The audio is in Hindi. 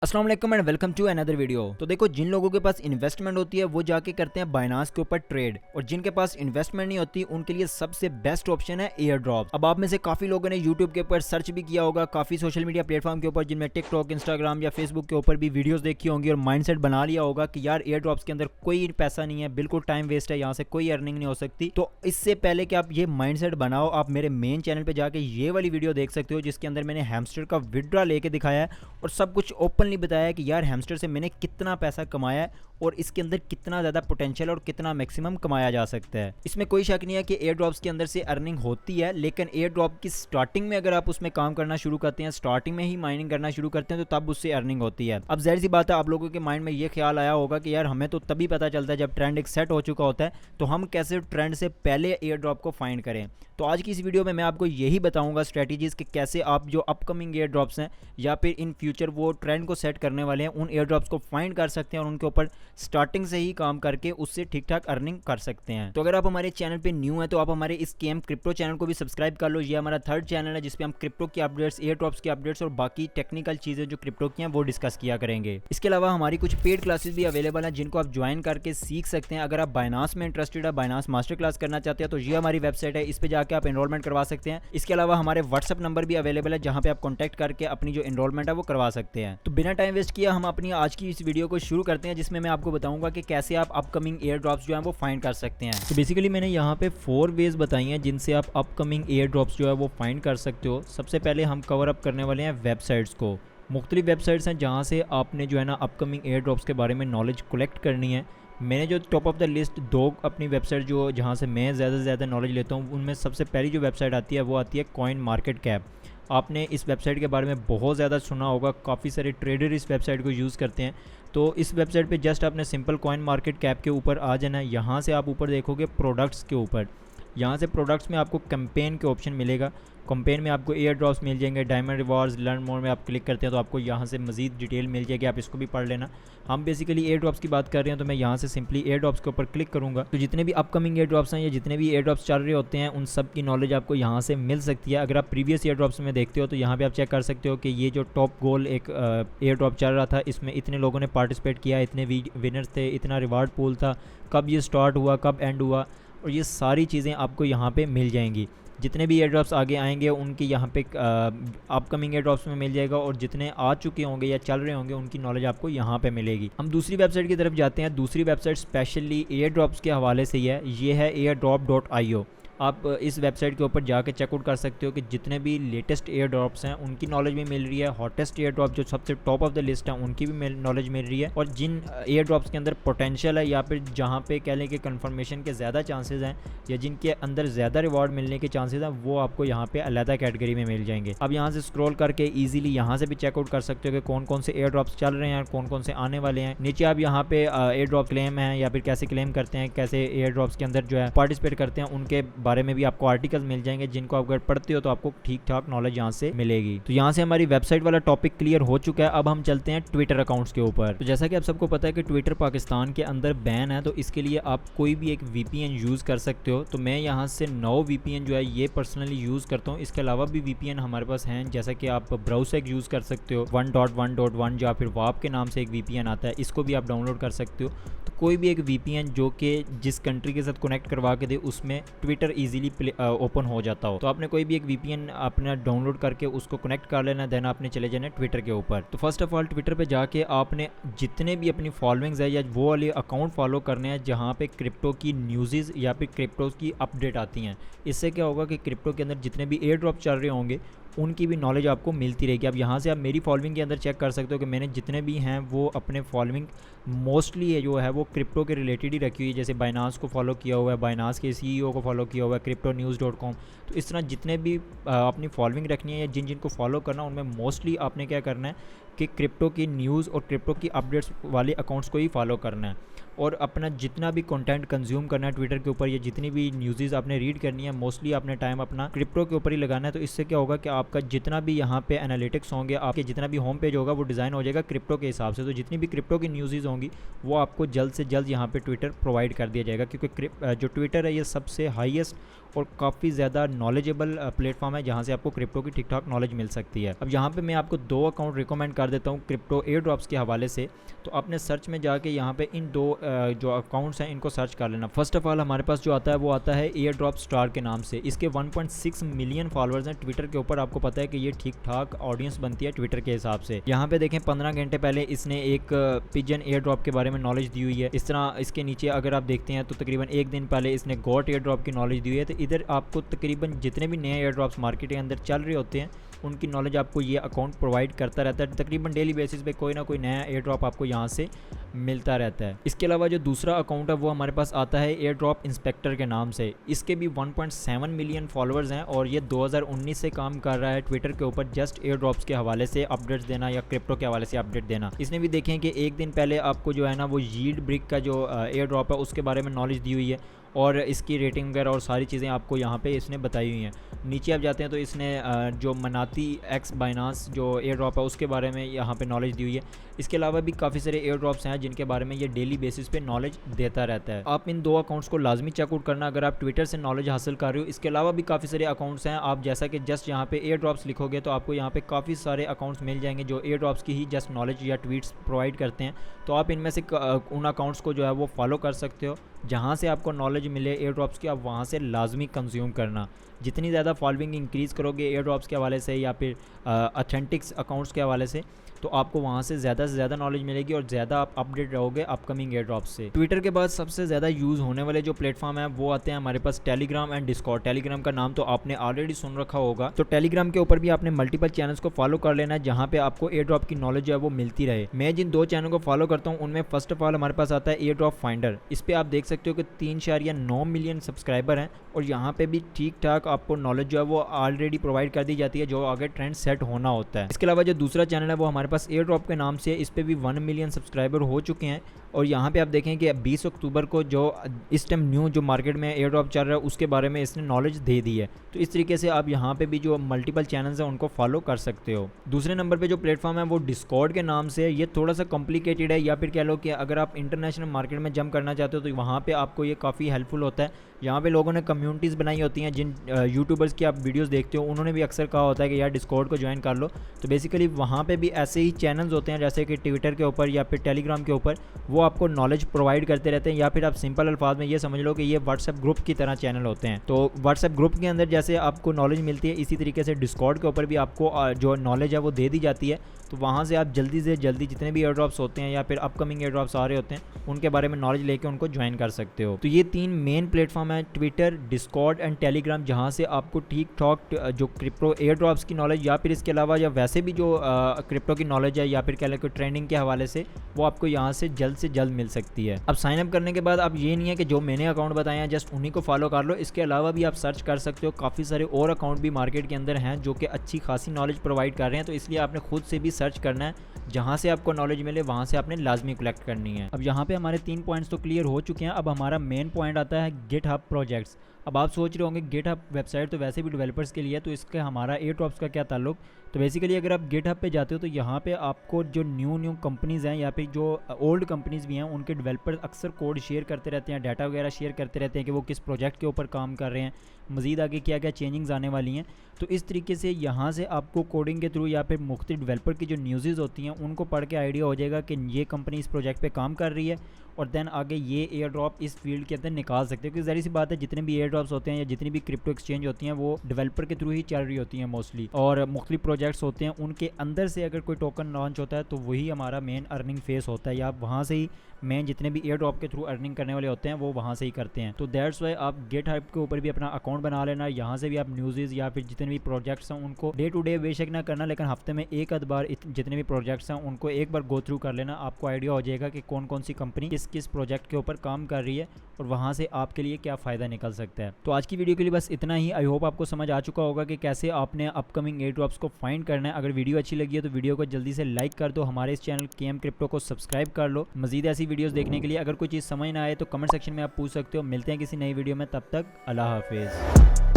अस्सलाम वालेकुम and welcome to another video. तो देखो, जिन लोगों के पास इन्वेस्टमेंट होती है वो जाके करते हैं बाइनांस के ऊपर ट्रेड, और जिनके पास इन्वेस्टमेंट नहीं होती उनके लिए सबसे बेस्ट ऑप्शन है एयर ड्रॉप। अब आप में से काफी लोगों ने यूट्यूब के ऊपर सर्च भी किया होगा, काफी सोशल मीडिया प्लेटफॉर्म के ऊपर जिनमें टिकटॉक, इंस्टाग्राम या फेसबुक के ऊपर भी वीडियोस देखी होंगी और माइंडसेट बना लिया होगा कि यार एयर ड्रॉप्स के अंदर कोई पैसा नहीं है, बिल्कुल टाइम वेस्ट है, यहाँ से कोई अर्निंग नहीं हो सकती। तो इससे पहले कि आप ये माइंडसेट बनाओ, आप मेरे मेन चैनल पे जाके ये वाली वीडियो देख सकते हो जिसके अंदर मैंने हैमस्टर का विड्रॉ लेके दिखाया है और सब कुछ ओपनली बताया है कि यार हैमस्टर से मैंने कितना पैसा कमाया है और इसके अंदर कितना ज़्यादा पोटेंशियल और कितना मैक्सिमम कमाया जा सकता है। इसमें कोई शक नहीं है कि एयर ड्रॉप्स के अंदर से अर्निंग होती है, लेकिन एयर ड्रॉप की स्टार्टिंग में अगर आप उसमें काम करना शुरू करते हैं, स्टार्टिंग में ही माइनिंग करना शुरू करते हैं, तो तब उससे अर्निंग होती है। अब जाहिर सी बात है, आप लोगों के माइंड में ये ख्याल आया होगा कि यार हमें तो तभी पता चलता है जब ट्रेंड एक सेट हो चुका होता है, तो हम कैसे ट्रेंड से पहले एयर ड्रॉप को फाइंड करें। तो आज की इस वीडियो में मैं आपको यही बताऊंगा स्ट्रेटजीज कि कैसे आप जो अपकमिंग एयर ड्रॉप्स हैं या फिर इन फ्यूचर वो ट्रेंड को सेट करने वाले हैं, उन एयर ड्रॉप्स को फाइंड कर सकते हैं और उनके ऊपर स्टार्टिंग से ही काम करके उससे ठीक ठाक अर्निंग कर सकते हैं। तो अगर आप हमारे चैनल पे न्यू हैं तो आप हमारे इस केएम क्रिप्टो चैनल को भी सब्सक्राइब कर लो। ये हमारा थर्ड चैनल है जिसपे हम क्रिप्टो की अपडेट्स, एयर ड्रॉप्स की अपडेट्स और बाकी टेक्निकल चीजें जो क्रिप्टो की हैं वो डिस्कस किया करेंगे। इसके अलावा हमारी कुछ पेड क्लासेस भी अवेलेबल हैं जिनको आप ज्वाइन करके सीख सकते हैं। अगर आप बाइनांस में इंटरेस्टेड है, बाइनांस मास्टर क्लास करना चाहते हैं, तो ये हमारी वेबसाइट है, इस पे जाकर आप एनरोलमेंट करवा सकते हैं। इसके अलावा हमारे व्हाट्सएप नंबर भी अवेलेबल है जहां पे आप कॉन्टैक्ट करके अपनी जो एनरोलमेंट है वो करवा सकते हैं। तो बिना टाइम वेस्ट किया हम अपनी आज की इस वीडियो को शुरू करते हैं, जिसमें मैं आपको बताऊंगा कि कैसे आप अपकमिंग एयर ड्रॉप्स जो है वो फाइंड कर सकते हैं। तो बेसिकली मैंने यहाँ पे 4 वेज बताई हैं जिनसे आप अपकमिंग एयर ड्रॉप्स जो है वो फाइंड कर सकते हो। सबसे पहले हम कवर अप करने वाले हैं वेबसाइट्स को। मुख्तलिफ वेबसाइट्स हैं जहाँ से आपने जो है ना अपकमिंग एयर ड्रॉप्स के बारे में नॉलेज कलेक्ट करनी है। मैंने जो टॉप ऑफ द लिस्ट 2 अपनी वेबसाइट जो जहाँ से मैं ज़्यादा से ज़्यादा नॉलेज लेता हूँ, उनमें सबसे पहली जो वेबसाइट आती है वो आती है कॉइन मार्केट कैप। आपने इस वेबसाइट के बारे में बहुत ज़्यादा सुना होगा, काफ़ी सारे ट्रेडर इस वेबसाइट को यूज़ करते हैं। तो इस वेबसाइट पे जस्ट आपने सिंपल कॉइन मार्केट कैप के ऊपर आ जाना है। यहाँ से आप ऊपर देखोगे प्रोडक्ट्स के ऊपर, यहाँ से प्रोडक्ट्स में आपको कैंपेन के ऑप्शन मिलेगा। कैंपेन में आपको एयर ड्रॉप्स मिल जाएंगे, डायमंड रिवार्ड्स, लर्न मोर में आप क्लिक करते हैं तो आपको यहाँ से मजीद डिटेल मिल जाएगी, आप इसको भी पढ़ लेना। हम बेसिकली एयर ड्रॉप्स की बात कर रहे हैं तो मैं यहाँ से सिंपली एयर ड्रॉप्स के ऊपर क्लिक करूँगा। तो जितने भी अपकमिंग एयर ड्रॉप्स हैं या जितने भी एयर ड्रॉप्स चल रहे होते हैं उन सब की नॉलेज आपको यहाँ से मिल सकती है। अगर आप प्रीवियस एयर ड्रॉप्स में देखते हो तो यहाँ पर आप चेक कर सकते हो कि ये जो टॉप गोल एक एयर ड्रॉप चल रहा था, इसमें इतने लोगों ने पार्टिसिपेट किया, इतने विनर्स थे, इतना रिवार्ड पूल था, कब ये स्टार्ट हुआ, कब एंड हुआ, और ये सारी चीज़ें आपको यहाँ पे मिल जाएंगी। जितने भी एयर ड्रॉप्स आगे आएंगे उनकी यहाँ पे अपकमिंग एयर ड्रॉप्स में मिल जाएगा, और जितने आ चुके होंगे या चल रहे होंगे उनकी नॉलेज आपको यहाँ पे मिलेगी। हम दूसरी वेबसाइट की तरफ जाते हैं। दूसरी वेबसाइट स्पेशली एयर ड्रॉप्स के हवाले से ही है, ये है airdrop.io। आप इस वेबसाइट के ऊपर जाके चेकआउट कर सकते हो कि जितने भी लेटेस्ट एयर ड्रॉप्स हैं उनकी नॉलेज भी मिल रही है, हॉटेस्ट एयर ड्रॉप जो सबसे टॉप ऑफ द लिस्ट है उनकी भी नॉलेज मिल रही है, और जिन एयर ड्रॉप्स के अंदर पोटेंशियल है या फिर जहाँ पे कह लें कि कन्फर्मेशन के ज़्यादा चांसेस हैं या जिनके अंदर ज़्यादा रिवार्ड मिलने के चांसेस हैं, वो आपको यहाँ पे अलग कैटेगरी में मिल जाएंगे। अब यहाँ से स्क्रॉल करके ईजिली यहाँ से भी चेकआउट कर सकते हो कि कौन कौन से एयर ड्रॉप्स चल रहे हैं, कौन कौन से आने वाले हैं। नीचे आप यहाँ पे एयर ड्रॉप क्लेम है या फिर कैसे क्लेम करते हैं, कैसे एयर ड्रॉप्स के अंदर जो है पार्टिसिपेट करते हैं, उनके बारे में भी आपको आर्टिकल मिल जाएंगे जिनको आप अगर पढ़ते हो तो आपको ठीक ठाक नॉलेज यहाँ से मिलेगी। तो यहाँ से हमारी वेबसाइट वाला टॉपिक क्लियर हो चुका है। अब हम चलते हैं ट्विटर अकाउंट्स के ऊपर। तो जैसा कि आप सबको पता है कि ट्विटर पाकिस्तान के अंदर बैन है, तो इसके लिए आप कोई भी एक VPN यूज़ कर सकते हो। तो मैं यहाँ से 9 VPN जो है ये पर्सनली यूज़ करता हूँ। इसके अलावा भी VPN हमारे पास हैं, जैसा कि आप ब्राउसेक यूज़ कर सकते हो, 1.1.1 या फिर वाप के नाम से एक VPN आता है, इसको भी आप डाउनलोड कर सकते हो। तो कोई भी एक VPN जो कि जिस कंट्री के साथ कनेक्ट करवा के दे उसमें ट्विटर ईजिली ओपन हो जाता हो, तो आपने कोई भी एक VPN अपना डाउनलोड करके उसको कनेक्ट कर लेना, देन आपने चले जाना ट्विटर के ऊपर। तो फर्स्ट ऑफ ऑल ट्विटर पे जाके आपने जितने भी अपनी फॉलोइंग्स है या वो वाले अकाउंट फॉलो करने हैं जहाँ पे क्रिप्टो की न्यूज़ या फिर क्रिप्टो की अपडेट आती हैं। इससे क्या होगा कि क्रिप्टो के अंदर जितने भी एयर ड्रॉप चल रहे होंगे उनकी भी नॉलेज आपको मिलती रहेगी। अब यहाँ से आप मेरी फॉलोइंग के अंदर चेक कर सकते हो कि मैंने जितने भी हैं वो अपने फॉलोइंग मोस्टली जो है वो क्रिप्टो के रिलेटेड ही रखी हुई है। जैसे बाइनांस को फॉलो किया हुआ है, बाइनांस के CEO को फॉलो किया हुआ है, cryptonews.com। तो इस तरह जितने भी अपनी फॉलोइंग रखनी है या जिन जिनको फॉलो करना है उनमें मोस्टली आपने क्या करना है कि क्रिप्टो की न्यूज़ और क्रिप्टो की अपडेट्स वाले अकाउंट्स को ही फॉलो करना है, और अपना जितना भी कंटेंट कंज्यूम करना है ट्विटर के ऊपर या जितनी भी न्यूज़ आपने रीड करनी है मोस्टली आपने टाइम अपना क्रिप्टो के ऊपर ही लगाना है। तो इससे क्या होगा कि आपका जितना भी यहाँ पे एनालिटिक्स होंगे, आपके जितना भी होम पेज होगा वो डिज़ाइन हो जाएगा क्रिप्टो के हिसाब से। तो जितनी भी क्रिप्टो की न्यूज़ होंगी वो आपको जल्द से जल्द यहाँ पे ट्विटर प्रोवाइड कर दिया जाएगा, क्योंकि जो ट्विटर है ये सबसे हाईएस्ट और काफ़ी ज़्यादा नॉलेजेबल प्लेटफॉर्म है जहाँ से आपको क्रिप्टो की ठीक ठाक नॉलेज मिल सकती है। अब यहाँ पे मैं आपको 2 अकाउंट रिकमेंड कर देता हूँ क्रिप्टो एयर ड्रॉप्स के हवाले से। तो आपने सर्च में जाके यहाँ पे इन 2 जो अकाउंट्स हैं इनको सर्च कर लेना। फर्स्ट ऑफ ऑल हमारे पास जो आता है वो आता है एयर ड्रॉप स्टार के नाम से। इसके 1.6 मिलियन फॉलोअर्स हैं ट्विटर के ऊपर। आपको पता है कि ये ठीक ठाक ऑडियंस बनती है ट्विटर के हिसाब से। यहाँ पे देखें 15 घंटे पहले इसने एक पिजन एयर ड्रॉप के बारे में नॉलेज दी हुई है। इस तरह इसके नीचे अगर आप देखते हैं तो तकरीबन 1 दिन पहले इसने गॉट एयर ड्रॉप की नॉलेज दी हुई है। तो इधर आपको तकरीबन जितने भी नए एयर ड्रॉप्स मार्केट के अंदर चल रहे होते हैं उनकी नॉलेज आपको ये अकाउंट प्रोवाइड करता रहता है। तकरीबन डेली बेसिस पे कोई ना कोई नया एयर ड्रॉप आपको यहाँ से मिलता रहता है। इसके अलावा जो दूसरा अकाउंट है वो हमारे पास आता है एयर ड्रॉप इंस्पेक्टर के नाम से। इसके भी 1.7 मिलियन फॉलोअर्स हैं और ये 2019 से काम कर रहा है ट्विटर के ऊपर जस्ट एयर ड्रॉप्स के हवाले से अपडेट्स देना या क्रिप्टो के हवाले से अपडेट देना। इसने भी देखें कि 1 दिन पहले आपको जो है ना वो यील्ड ब्रिक का जो एयर ड्रॉप है उसके बारे में नॉलेज दी हुई है और इसकी रेटिंग वगैरह और सारी चीज़ें आपको यहाँ पे इसने बताई हुई हैं। नीचे आप जाते हैं तो इसने जो मनाती एक्स बाइनास जो एयर ड्रॉप है उसके बारे में यहाँ पे नॉलेज दी हुई है। इसके अलावा भी काफ़ी सारे एयर ड्रॉप्स हैं जिनके बारे में ये डेली बेसिस पे नॉलेज देता रहता है। आप इन 2 अकाउंट्स को लाजमी चेकआउट करना अगर आप ट्विटर से नॉलेज हासिल कर रहे हो। इसके अलावा भी काफ़ी सारे अकाउंट्स हैं। आप जैसा कि जस्ट यहाँ पे एयर ड्रॉप्स लिखोगे तो आपको यहाँ पे काफ़ी सारे अकाउंट्स मिल जाएंगे जो एयर ड्रॉप्स की ही जस्ट नॉलेज या ट्वीट्स प्रोवाइड करते हैं। तो आप इनमें से उन अकाउंट्स को जो है वो फॉलो कर सकते हो। जहाँ से आपको नॉलेज मिले एयर ड्रॉप्स की आप वहाँ से लाजमी कंज्यूम करना। जितनी ज़्यादा फॉलोइंग इंक्रीज़ करोगे एयर ड्रॉप्स के हवाले से या फिर ऑथेंटिक्स अकाउंट्स के हवाले से तो आपको वहाँ से ज़्यादा नॉलेज मिलेगी और ज़्यादा आप अपडेट रहोगे अपकमिंग एयर ड्रॉप से। ट्विटर के बाद सबसे ज़्यादा यूज़ होने वाले जो प्लेटफॉर्म है वो आते हैं हमारे पास टेलीग्राम एंड डिस्कॉर्ड। टेलीग्राम का नाम तो आपने ऑलरेडी सुन रखा होगा। तो टेलीग्राम के ऊपर भी आपने मल्टीपल चैनल्स को फॉलो कर लेना है जहाँ पे आपको एयर ड्रॉप की नॉलेज जो है वो मिलती रहे। मैं जिन 2 चैनल को फॉलो करता हूँ उनमें फर्स्ट ऑफ ऑल हमारे पास आता है एयर ड्रॉप फाइंडर। इस पर आप देख सकते हो कि 3.9 मिलियन सब्सक्राइबर हैं और यहाँ पे भी ठीक ठाक आपको नॉलेज जो है वो ऑलरेडी प्रोवाइड कर दी जाती है जो आगे ट्रेंड सेट होना होता है। इसके अलावा जो दूसरा चैनल है वो हमारे पास एयर ड्रॉप के नाम से। इस पे भी 1 मिलियन सब्सक्राइबर हो चुके हैं और यहाँ पे आप देखें कि 20 अक्टूबर को जो इस टाइम न्यू जो मार्केट में एयर ड्रॉप चल रहा है उसके बारे में इसने नॉलेज दे दी है। तो इस तरीके से आप यहाँ पे भी जो मल्टीपल चैनल्स हैं उनको फॉलो कर सकते हो। दूसरे नंबर पे जो प्लेटफॉर्म है वो डिस्कॉर्ड के नाम से। ये थोड़ा सा कॉम्प्लिकेटेड है या फिर कह लो कि अगर आप इंटरनेशनल मार्केट में जंप करना चाहते हो तो वहाँ पर आपको ये काफ़ी हेल्पफुल होता है। यहाँ पे लोगों ने कम्युनिटीज़ बनाई होती हैं। जिन यूट्यूबर्स की आप वीडियोस देखते हो उन्होंने भी अक्सर कहा होता है कि यार डिस्कॉर्ड को ज्वाइन कर लो। तो बेसिकली वहाँ पे भी ऐसे ही चैनल्स होते हैं जैसे कि ट्विटर के ऊपर या फिर टेलीग्राम के ऊपर, वो आपको नॉलेज प्रोवाइड करते रहते हैं। या फिर आप सिंपल अल्फाज में ये समझ लो कि ये व्हाट्सएप ग्रुप की तरह चैनल होते हैं। तो व्हाट्सएप ग्रुप के अंदर जैसे आपको नॉलेज मिलती है इसी तरीके से डिस्कॉर्ड के ऊपर भी आपको जो नॉलेज है वो दे दी जाती है। तो वहाँ से आप जल्दी से जल्दी जितने भी एयर ड्रॉप्स होते हैं या फिर अपकमिंग एयर ड्रॉप्स आ रहे होते हैं उनके बारे में नॉलेज लेके उनको ज्वाइन कर सकते हो। तो ये 3 मेन प्लेटफॉर्म है, ट्विटर, डिस्कॉर्ड एंड टेलीग्राम, जहाँ से आपको ठीक ठाक जो क्रिप्टो एयर ड्रॉप्स की नॉलेज या फिर इसके अलावा या वैसे भी जो क्रिप्टो की नॉलेज है या फिर कह लें कोई ट्रेंडिंग के हवाले से वो आपको यहाँ से जल्द मिल सकती है। अब साइन अप करने के बाद अब ये नहीं है कि जो मैंने अकाउंट बताए हैं जस्ट उन्हीं को फॉलो कर लो। इसके अलावा भी आप सर्च कर सकते हो, काफ़ी सारे और अकाउंट भी मार्केट के अंदर हैं जो कि अच्छी खासी नॉलेज प्रोवाइड कर रहे हैं। तो इसलिए आपने खुद से भी सर्च करना है, जहाँ से आपको नॉलेज मिले वहाँ से आपने लाजमी कलेक्ट करनी है। अब यहाँ पे हमारे 3 पॉइंट्स तो क्लियर हो चुके हैं। अब हमारा मेन पॉइंट आता है गिटहब प्रोजेक्ट्स। अब आप सोच रहे होंगे गिटहब वेबसाइट तो वैसे भी डेवलपर्स के लिए, तो इसका हमारा एयर ड्रॉप्स का क्या ताल्लुक। तो बेसिकली अगर आप गिटहब पे जाते हो तो यहाँ पे आपको जो न्यू कंपनीज़ हैं या फिर जो ओल्ड कंपनीज़ भी हैं उनके डेवलपर्स अक्सर कोड शेयर करते रहते हैं, डाटा वगैरह शेयर करते रहते हैं कि वो किस प्रोजेक्ट के ऊपर काम कर रहे हैं, मज़ीद आगे क्या क्या चेंजिंग्स आने वाली हैं। तो इस तरीके से यहाँ से आपको कोडिंग के थ्रू या फिर मुख्तलिफ डेवलपर की जो न्यूज़ होती हैं उनको पढ़ के आइडिया हो जाएगा कि ये कंपनी इस प्रोजेक्ट पे काम कर रही है और देन आगे ये एयर ड्रॉप इस फील्ड के अंदर निकाल सकते हैं। क्योंकि ज़ाहिर सी बात है जितने भी एयर ड्रॉप्स होते हैं या जितनी भी क्रिप्टो एक्सचेंज होती हैं वो डेवलपर के थ्रू ही चल रही होती हैं मोस्टली, और मुख्तलिफ प्रोजेक्ट्स होते हैं उनके अंदर से अगर कोई टोकन लॉन्च होता है तो वही हमारा मेन अर्निंग फेस होता है, या वहाँ से ही मेन जितने भी एयर ड्रॉप के थ्रू अर्निंग करने वाले होते हैं वो वहाँ से ही करते हैं। तो दैट्स वाई आप गिटहब के ऊपर भी अपना अकाउंट बना लेना, यहाँ से भी आप न्यूज़ या फिर जितने भी प्रोजेक्ट्स हैं उनको डे टू डे बेशक ना करना, लेकिन हफ्ते में एक आध बार जितने भी प्रोजेक्ट्स हैं उनको एक बार गो थ्रू कर लेना। आपको आइडिया हो जाएगा कि कौन कौन सी कंपनी किस किस प्रोजेक्ट के ऊपर काम कर रही है और वहाँ से आपके लिए क्या फ़ायदा निकल सकता है। तो आज की वीडियो के लिए बस इतना ही। आई होप आपको समझ आ चुका होगा कि कैसे आपने अपकमिंग एयर ड्रॉप्स को फाइंड करना है। अगर वीडियो अच्छी लगी है तो वीडियो को जल्दी से लाइक कर दो, हमारे इस चैनल केएम क्रिप्टो को सब्सक्राइब कर लो। मज़ीद ऐसी वीडियोज़ देखने के लिए अगर कोई चीज़ समझ ना आए तो कमेंट सेक्शन में आप पूछ सकते हो। मिलते हैं किसी नई वीडियो में, तब तक अल्लाह हाफिज़।